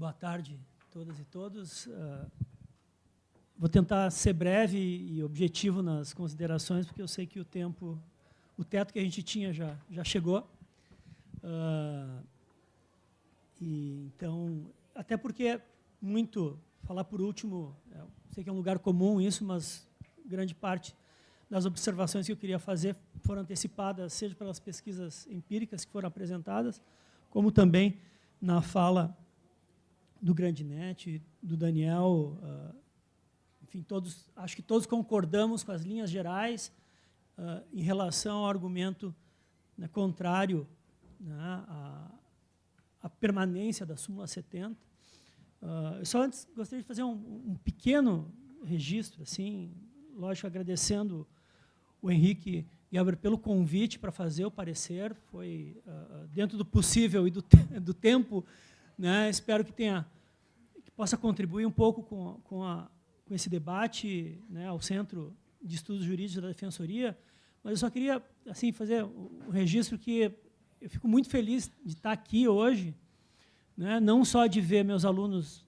Boa tarde a todas e todos. Vou tentar ser breve e objetivo nas considerações, porque eu sei que o teto que a gente tinha já chegou. Então, até porque falar por último, sei que é um lugar comum isso, mas grande parte das observações que eu queria fazer foram antecipadas, seja pelas pesquisas empíricas que foram apresentadas, como também na fala do Grandinetti, do Daniel, enfim, acho que todos concordamos com as linhas gerais em relação ao argumento, né, contrário, né, à permanência da súmula 70. Eu só antes gostaria de fazer um pequeno registro, assim, lógico, agradecendo o Henrique Gelber pelo convite para fazer o parecer, foi dentro do possível e do tempo, né, espero que possa contribuir um pouco com esse debate, né, ao Centro de Estudos Jurídicos da Defensoria, mas eu só queria assim, fazer um registro que eu fico muito feliz de estar aqui hoje, né, não só de ver meus alunos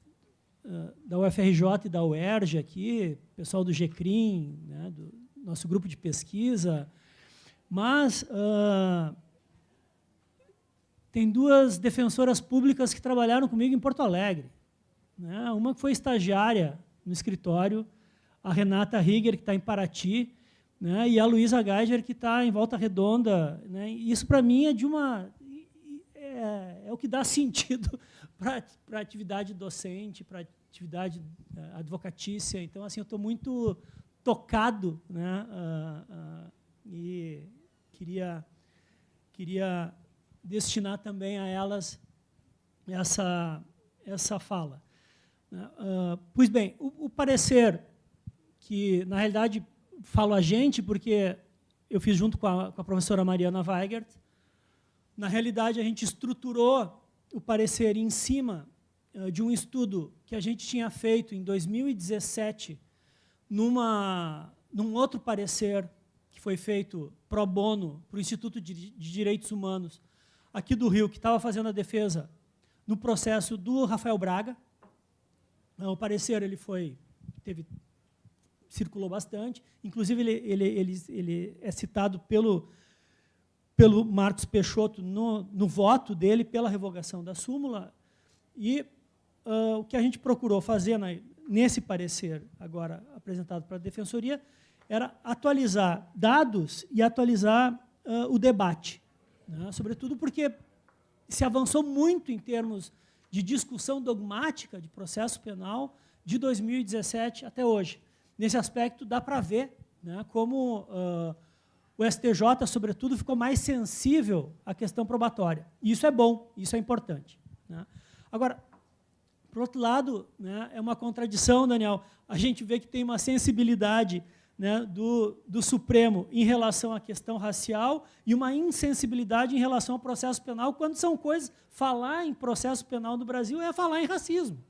da UFRJ e da UERJ aqui, pessoal do GCRIM, né, do nosso grupo de pesquisa, mas tem duas defensoras públicas que trabalharam comigo em Porto Alegre. Né? Uma que foi estagiária no escritório, a Renata Rieger, que está em Paraty, né? E a Luísa Geiger, que está em Volta Redonda. Né? E isso, para mim, é o que dá sentido para a atividade docente, para a atividade advocatícia. Então, assim, eu estou muito tocado, né? E queria destinar também a elas essa fala. Pois bem, o parecer, que na realidade falo a gente, porque eu fiz junto com a professora Mariana Weigert, na realidade a gente estruturou o parecer em cima de um estudo que a gente tinha feito em 2017, num outro parecer que foi feito pro bono para o Instituto de Direitos Humanos aqui do Rio, que estava fazendo a defesa no processo do Rafael Braga. O parecer circulou bastante, inclusive ele é citado pelo Marcos Peixoto no voto dele pela revogação da súmula, e o que a gente procurou fazer nesse parecer agora apresentado para a Defensoria era atualizar dados e atualizar o debate, né? Sobretudo porque se avançou muito em termos de discussão dogmática de processo penal de 2017 até hoje. Nesse aspecto, dá para ver, né, como o STJ, sobretudo, ficou mais sensível à questão probatória. E isso é bom, isso é importante. Né? Agora, por outro lado, né, é uma contradição, Daniel, a gente vê que tem uma sensibilidade, né, do Supremo em relação à questão racial e uma insensibilidade em relação ao processo penal, quando são coisas... Falar em processo penal no Brasil é falar em racismo.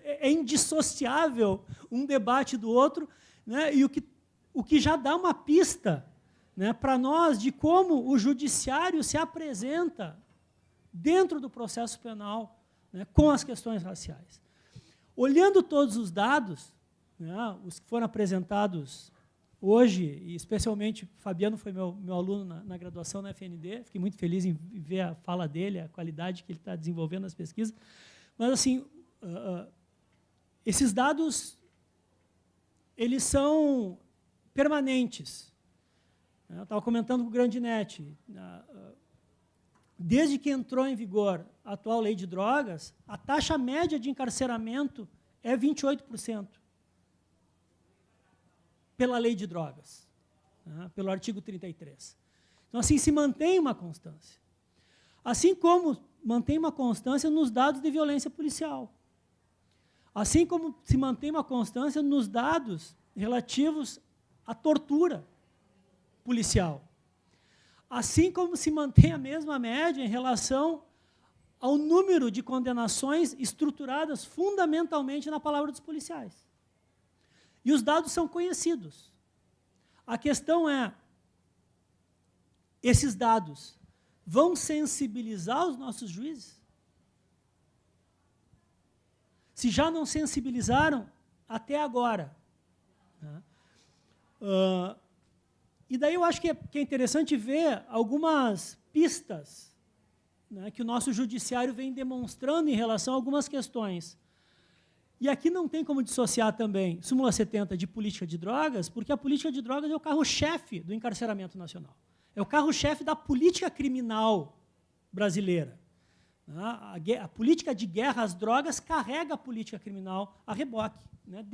É indissociável um debate do outro, né, e o que já dá uma pista, né, para nós de como o judiciário se apresenta dentro do processo penal, né, com as questões raciais. Olhando todos os dados, né, os que foram apresentados hoje, e especialmente Fabiano foi meu aluno na graduação na FND, fiquei muito feliz em ver a fala dele, a qualidade que ele está desenvolvendo nas pesquisas, mas assim, esses dados, eles são permanentes. Eu estava comentando com o Grandinetti, desde que entrou em vigor a atual lei de drogas, a taxa média de encarceramento é 28%. Pela lei de drogas, né, pelo artigo 33. Então, assim, se mantém uma constância. Assim como mantém uma constância nos dados de violência policial. Assim como se mantém uma constância nos dados relativos à tortura policial. Assim como se mantém a mesma média em relação ao número de condenações estruturadas fundamentalmente na palavra dos policiais. E os dados são conhecidos. A questão é, esses dados vão sensibilizar os nossos juízes? se já não sensibilizaram até agora. Né? E daí eu acho que é interessante ver algumas pistas, né, que o nosso judiciário vem demonstrando em relação a algumas questões. E aqui não tem como dissociar também súmula 70 de política de drogas, porque a política de drogas é o carro-chefe do encarceramento nacional. É o carro-chefe da política criminal brasileira. A política de guerra às drogas carrega a política criminal a reboque, né,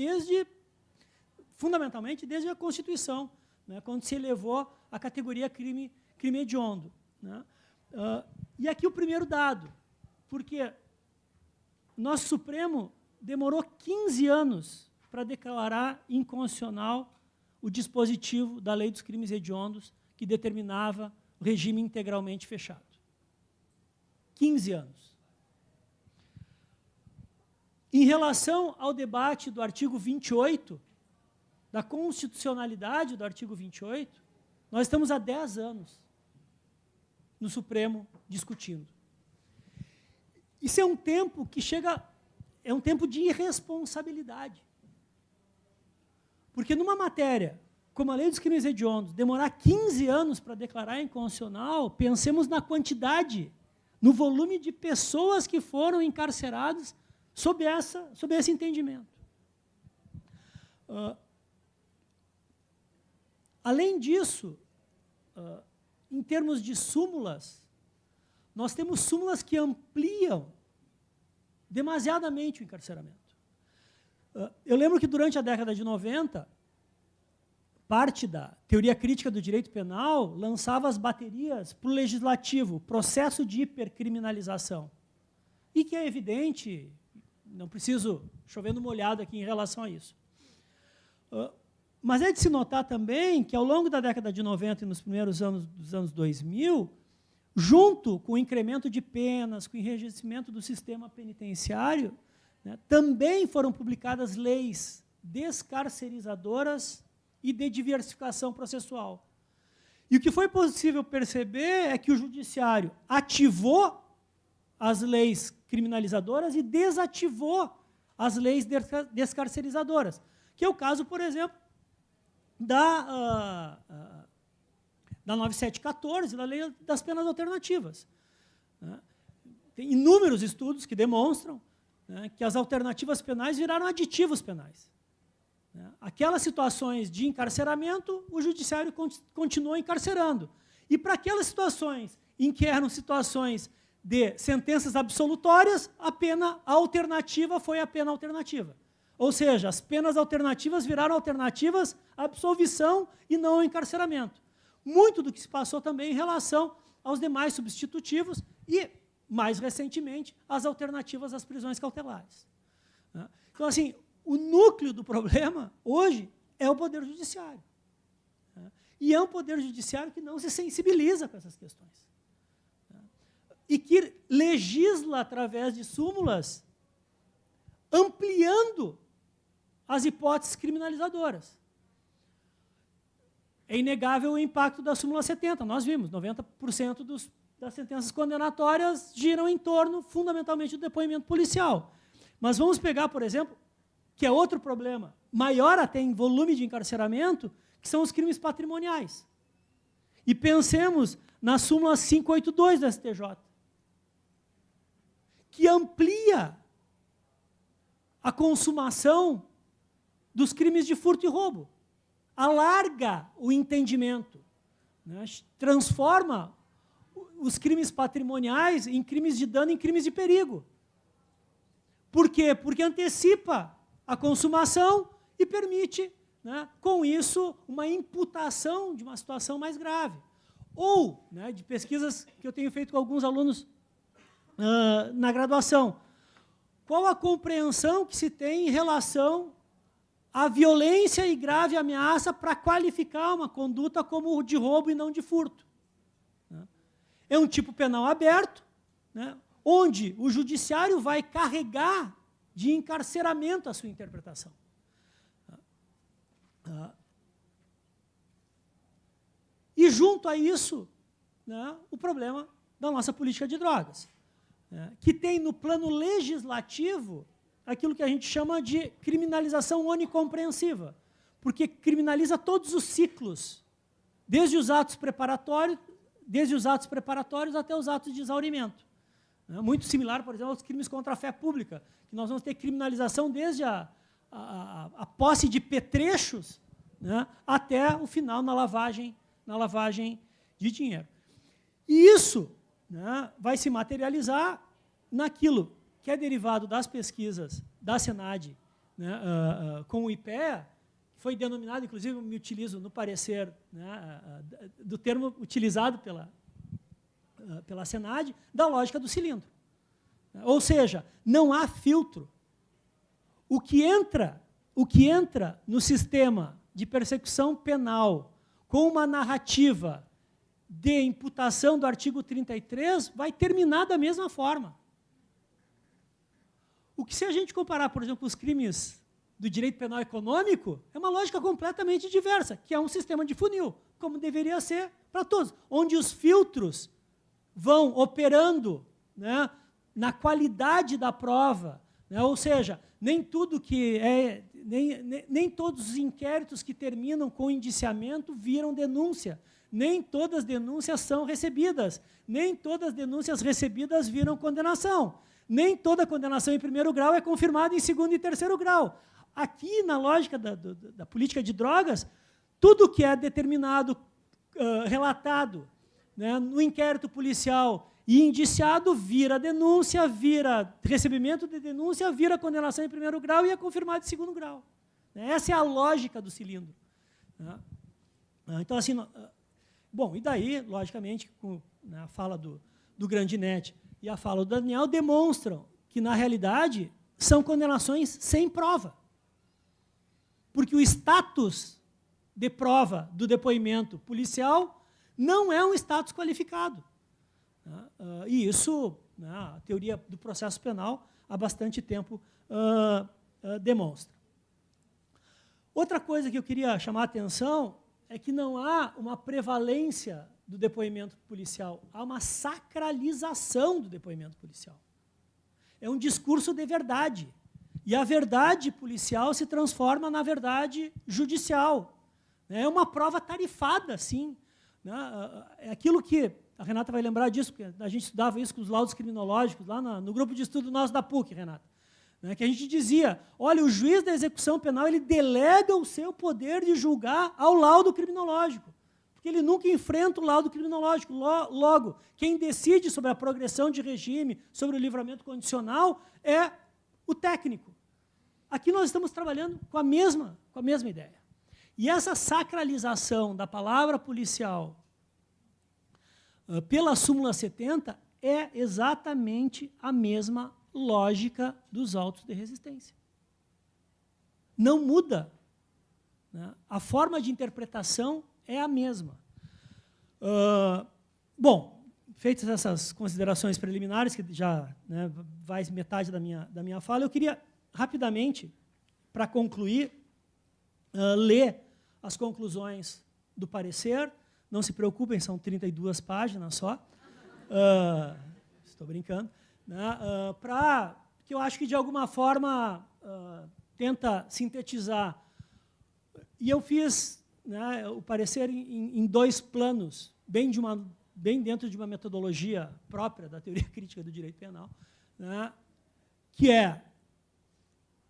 fundamentalmente desde a Constituição, né, quando se elevou a categoria crime hediondo. Né. E aqui o primeiro dado, porque o nosso Supremo demorou 15 anos para declarar inconstitucional o dispositivo da Lei dos Crimes Hediondos que determinava o regime integralmente fechado. 15 anos. Em relação ao debate do artigo 28, da constitucionalidade do artigo 28, nós estamos há 10 anos no Supremo discutindo. Isso é um tempo que é um tempo de irresponsabilidade. Porque numa matéria como a Lei dos Crimes Hediondos, demorar 15 anos para declarar inconstitucional, pensemos na quantidade, no volume de pessoas que foram encarceradas sob esse entendimento. Além disso, em termos de súmulas, nós temos súmulas que ampliam demasiadamente o encarceramento. Eu lembro que durante a década de 90, parte da teoria crítica do direito penal lançava as baterias para o legislativo, processo de hipercriminalização. E que é evidente, não preciso chover no molhado aqui em relação a isso. Mas é de se notar também que, ao longo da década de 90 e nos primeiros anos dos anos 2000, junto com o incremento de penas, com o enrijecimento do sistema penitenciário, né, também foram publicadas leis descarcerizadoras e de diversificação processual. E o que foi possível perceber é que o judiciário ativou as leis criminalizadoras e desativou as leis descarcerizadoras, que é o caso, por exemplo, da 9714, da Lei das Penas Alternativas. Tem inúmeros estudos que demonstram, né, que as alternativas penais viraram aditivos penais. Aquelas situações de encarceramento, o judiciário continuou encarcerando. E para aquelas situações em que eram situações de sentenças absolutórias, a pena alternativa foi a pena alternativa. Ou seja, as penas alternativas viraram alternativas à absolvição e não ao encarceramento. Muito do que se passou também em relação aos demais substitutivos e, mais recentemente, as alternativas às prisões cautelares. Então, assim, o núcleo do problema, hoje, é o Poder Judiciário. E é um Poder Judiciário que não se sensibiliza com essas questões. E que legisla através de súmulas, ampliando as hipóteses criminalizadoras. É inegável o impacto da súmula 70. Nós vimos, 90% das sentenças condenatórias giram em torno, fundamentalmente, do depoimento policial. Mas vamos pegar, por exemplo, que é outro problema, maior até em volume de encarceramento, que são os crimes patrimoniais. E pensemos na súmula 582 do STJ, que amplia a consumação dos crimes de furto e roubo, alarga o entendimento, né, transforma os crimes patrimoniais em crimes de dano, em crimes de perigo. Por quê? Porque antecipa a consumação e permite, né, com isso, uma imputação de uma situação mais grave. Ou, né, de pesquisas que eu tenho feito com alguns alunos na graduação, qual a compreensão que se tem em relação à violência e grave ameaça para qualificar uma conduta como de roubo e não de furto? É um tipo penal aberto, né, onde o judiciário vai carregar de encarceramento a sua interpretação. E, junto a isso, né, o problema da nossa política de drogas, né, que tem no plano legislativo aquilo que a gente chama de criminalização onicompreensiva, porque criminaliza todos os ciclos, desde os atos preparatórios até os atos de exaurimento. Muito similar, por exemplo, aos crimes contra a fé pública, que nós vamos ter criminalização desde a posse de petrechos, né, até o final na lavagem de dinheiro. E isso, né, vai se materializar naquilo que é derivado das pesquisas da Senad, né, com o IPEA, que foi denominado, inclusive, me utilizo no parecer, né, do termo utilizado pela Senad, da lógica do cilindro. Ou seja, não há filtro. O que entra no sistema de persecução penal com uma narrativa de imputação do artigo 33 vai terminar da mesma forma. O que, se a gente comparar, por exemplo, os crimes do direito penal econômico, é uma lógica completamente diversa, que é um sistema de funil, como deveria ser para todos, onde os filtros vão operando, né, na qualidade da prova, né, ou seja, nem todos os inquéritos que terminam com indiciamento viram denúncia, nem todas as denúncias são recebidas, nem todas as denúncias recebidas viram condenação, nem toda condenação em primeiro grau é confirmada em segundo e terceiro grau. Aqui, na lógica da política de drogas, tudo que é determinado, relatado, né, no inquérito policial e indiciado, vira denúncia, vira recebimento de denúncia, vira condenação em primeiro grau e é confirmado em segundo grau. Essa é a lógica do cilindro. Então, assim, bom, e daí, logicamente, com a fala do Grandinetti e a fala do Daniel demonstram que, na realidade, são condenações sem prova. Porque o status de prova do depoimento policial não é um status qualificado. E isso, a teoria do processo penal, há bastante tempo demonstra. Outra coisa que eu queria chamar a atenção é que não há uma prevalência do depoimento policial, há uma sacralização do depoimento policial. É um discurso de verdade. E a verdade policial se transforma na verdade judicial. É uma prova tarifada, sim. É aquilo que, a Renata vai lembrar disso, porque a gente estudava isso com os laudos criminológicos, lá no grupo de estudo nosso da PUC, Renata, né, que a gente dizia, olha, o juiz da execução penal, ele delega o seu poder de julgar ao laudo criminológico, porque ele nunca enfrenta o laudo criminológico. Logo, quem decide sobre a progressão de regime, sobre o livramento condicional, é o técnico. Aqui nós estamos trabalhando com a mesma ideia. E essa sacralização da palavra policial pela súmula 70 é exatamente a mesma lógica dos autos de resistência. Não muda. Né? A forma de interpretação é a mesma. Bom, feitas essas considerações preliminares, que já, né, vai metade da minha fala, eu queria rapidamente, para concluir, ler as conclusões do parecer. Não se preocupem, são 32 páginas só. Estou brincando. Né, que eu acho que, de alguma forma, tenta sintetizar. E eu fiz, né, o parecer em dois planos, bem dentro de uma metodologia própria da teoria crítica do direito penal, né, que é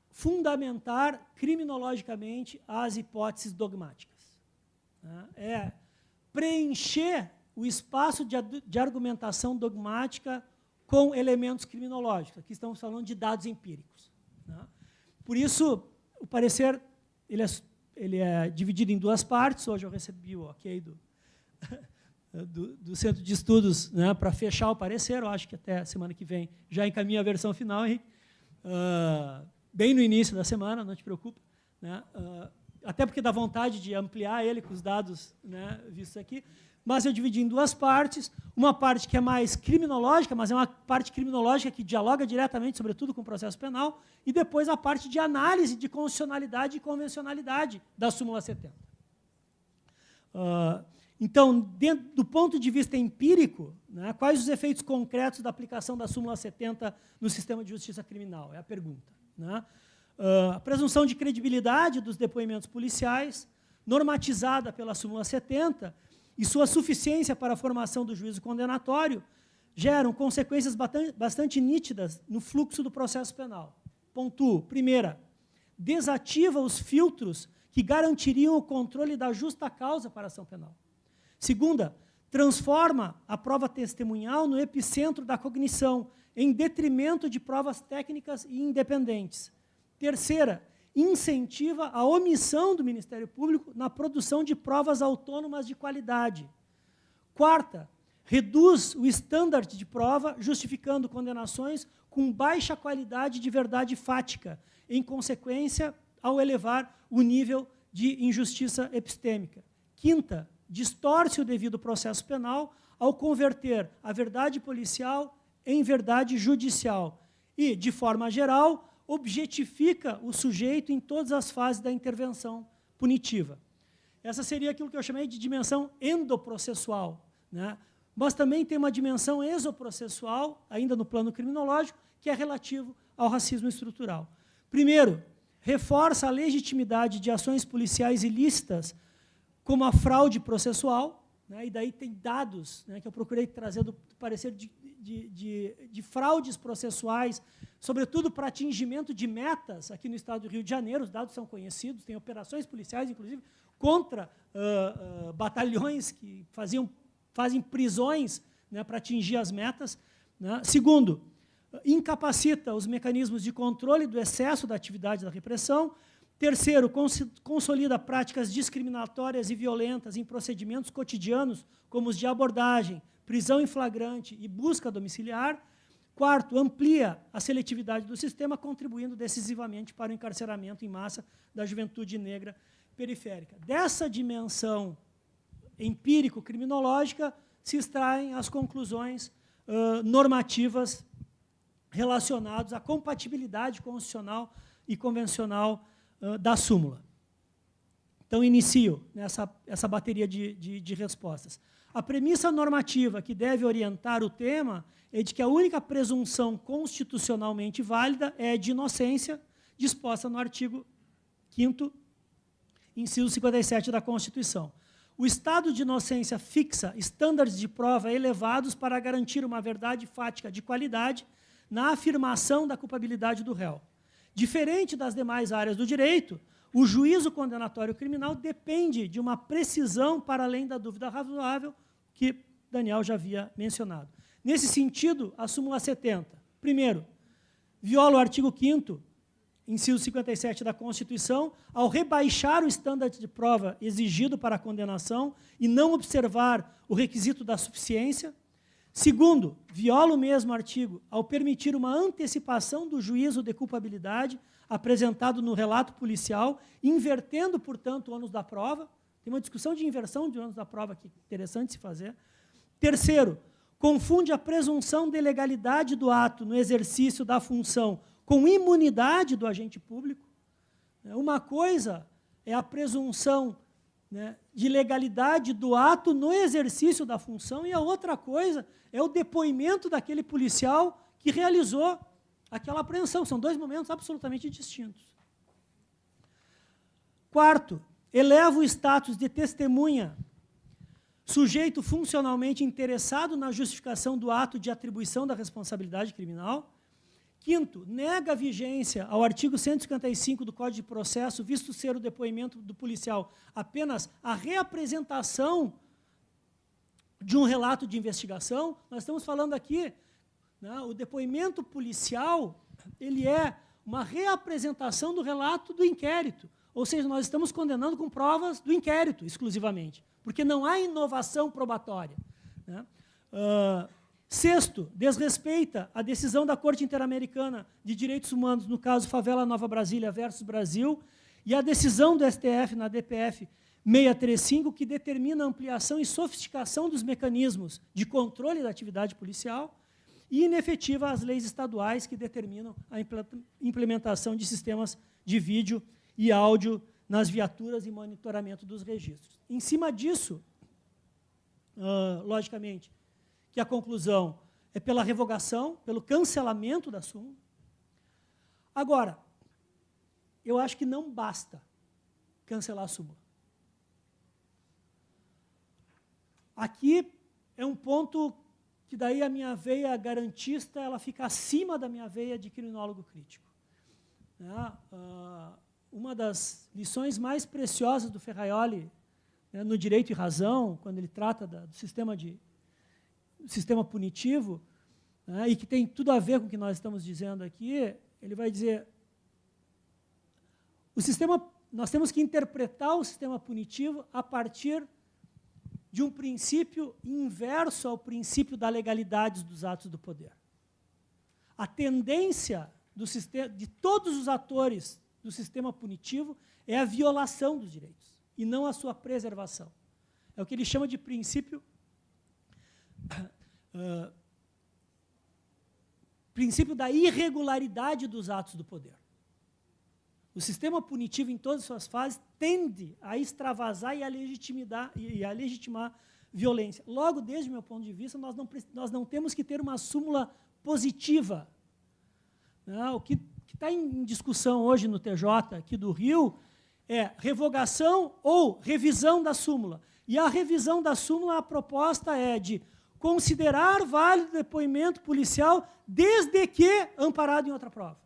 fundamentar criminologicamente as hipóteses dogmáticas. Né, é preencher o espaço de argumentação dogmática com elementos criminológicos. Aqui estamos falando de dados empíricos. Né? Por isso, o parecer ele é dividido em duas partes. Hoje eu recebi o ok do Centro de Estudos, né, para fechar o parecer. Eu acho que até semana que vem já encaminha a versão final, Henrique. Bem no início da semana, não te preocupa. Né? Até porque dá vontade de ampliar ele com os dados, né, vistos aqui. Mas eu dividi em duas partes. Uma parte que é mais criminológica, mas é uma parte criminológica que dialoga diretamente, sobretudo, com o processo penal, e depois a parte de análise de constitucionalidade e convencionalidade da súmula 70. Então, do ponto de vista empírico, né, quais os efeitos concretos da aplicação da súmula 70 no sistema de justiça criminal? É a pergunta. né? A presunção de credibilidade dos depoimentos policiais, normatizada pela súmula 70, e sua suficiência para a formação do juízo condenatório, geram consequências bastante nítidas no fluxo do processo penal. Pontuo. Primeira, desativa os filtros que garantiriam o controle da justa causa para a ação penal. Segunda, transforma a prova testemunhal no epicentro da cognição, em detrimento de provas técnicas e independentes. Terceira, incentiva a omissão do Ministério Público na produção de provas autônomas de qualidade. Quarta, reduz o estándar de prova, justificando condenações com baixa qualidade de verdade fática, em consequência, ao elevar o nível de injustiça epistêmica. Quinta, distorce o devido processo penal ao converter a verdade policial em verdade judicial e, de forma geral, objetifica o sujeito em todas as fases da intervenção punitiva. Essa seria aquilo que eu chamei de dimensão endoprocessual, né? Mas também tem uma dimensão exoprocessual, ainda no plano criminológico, que é relativo ao racismo estrutural. Primeiro, reforça a legitimidade de ações policiais ilícitas, como a fraude processual, né? E daí tem dados, né, que eu procurei trazer do parecer de fraudes processuais, sobretudo para atingimento de metas aqui no estado do Rio de Janeiro. Os dados são conhecidos, tem operações policiais, inclusive, contra batalhões que fazem prisões, né, para atingir as metas, né? Segundo, incapacita os mecanismos de controle do excesso da atividade da repressão. Terceiro, consolida práticas discriminatórias e violentas em procedimentos cotidianos, como os de abordagem, prisão em flagrante e busca domiciliar. Quarto, amplia a seletividade do sistema, contribuindo decisivamente para o encarceramento em massa da juventude negra periférica. Dessa dimensão empírico-criminológica se extraem as conclusões normativas relacionadas à compatibilidade constitucional e convencional da súmula. Então, inicio essa bateria de respostas. A premissa normativa que deve orientar o tema é de que a única presunção constitucionalmente válida é a de inocência, disposta no artigo 5º, inciso 57 da Constituição. O estado de inocência fixa estándares de prova elevados para garantir uma verdade fática de qualidade na afirmação da culpabilidade do réu. Diferente das demais áreas do direito, o juízo condenatório criminal depende de uma precisão para além da dúvida razoável, que Daniel já havia mencionado. Nesse sentido, a súmula 70, primeiro, viola o artigo 5º, inciso 57 da Constituição, ao rebaixar o estándar de prova exigido para a condenação e não observar o requisito da suficiência. Segundo, viola o mesmo artigo ao permitir uma antecipação do juízo de culpabilidade apresentado no relato policial, invertendo, portanto, o ônus da prova. Tem uma discussão de inversão de ônus da prova aqui, interessante se fazer. Terceiro, confunde a presunção de legalidade do ato no exercício da função com imunidade do agente público. Uma coisa é a presunção, né, de legalidade do ato no exercício da função, e a outra coisa é o depoimento daquele policial que realizou aquela apreensão. São dois momentos absolutamente distintos. Quarto, eleva o status de testemunha, sujeito funcionalmente interessado na justificação do ato de atribuição da responsabilidade criminal. Quinto, nega a vigência ao artigo 155 do Código de Processo, visto ser o depoimento do policial apenas a reapresentação de um relato de investigação. Nós estamos falando aqui, né, o depoimento policial, ele é uma reapresentação do relato do inquérito. Ou seja, nós estamos condenando com provas do inquérito, exclusivamente, porque não há inovação probatória, né? Sexto, desrespeita a decisão da Corte Interamericana de Direitos Humanos, no caso Favela Nova Brasília versus Brasil, e a decisão do STF na DPF 635, que determina a ampliação e sofisticação dos mecanismos de controle da atividade policial, e inefetiva as leis estaduais que determinam a implementação de sistemas de vídeo e áudio nas viaturas e monitoramento dos registros. Em cima disso, logicamente, que a conclusão é pela revogação, pelo cancelamento da súmula. Agora, eu acho que não basta cancelar a súmula. Aqui é um ponto que daí a minha veia garantista ela fica acima da minha veia de criminólogo crítico. Uma das lições mais preciosas do Ferraioli, né, no Direito e Razão, quando ele trata do sistema punitivo, né, e que tem tudo a ver com o que nós estamos dizendo aqui, ele vai dizer, nós temos que interpretar o sistema punitivo a partir de um princípio inverso ao princípio da legalidade dos atos do poder. A tendência de todos os atores do sistema punitivo é a violação dos direitos, e não a sua preservação. É o que ele chama de princípio da irregularidade dos atos do poder. O sistema punitivo, em todas as suas fases, tende a extravasar e a legitimar violência. Logo, desde o meu ponto de vista, nós não temos que ter uma súmula positiva. O que está em discussão hoje no TJ aqui do Rio é revogação ou revisão da súmula. E a revisão da súmula, a proposta é de considerar válido depoimento policial desde que amparado em outra prova.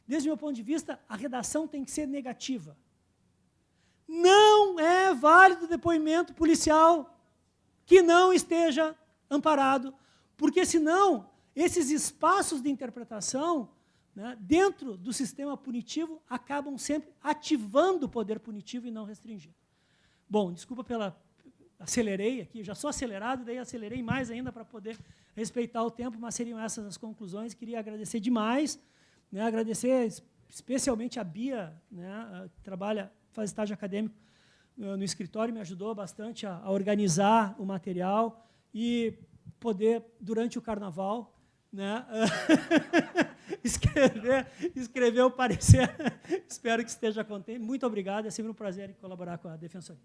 Desde o meu ponto de vista, a redação tem que ser negativa. Não é válido depoimento policial que não esteja amparado, porque, senão, esses espaços de interpretação, né, dentro do sistema punitivo acabam sempre ativando o poder punitivo e não restringindo. Bom, desculpa acelerei aqui, já sou acelerado, daí acelerei mais ainda para poder respeitar o tempo, mas seriam essas as conclusões. Queria agradecer demais, né, agradecer especialmente a Bia, né, que faz estágio acadêmico no escritório, me ajudou bastante a organizar o material e poder, durante o carnaval, né, escrever o parecer. Espero que esteja contente. Muito obrigado, é sempre um prazer colaborar com a Defensoria.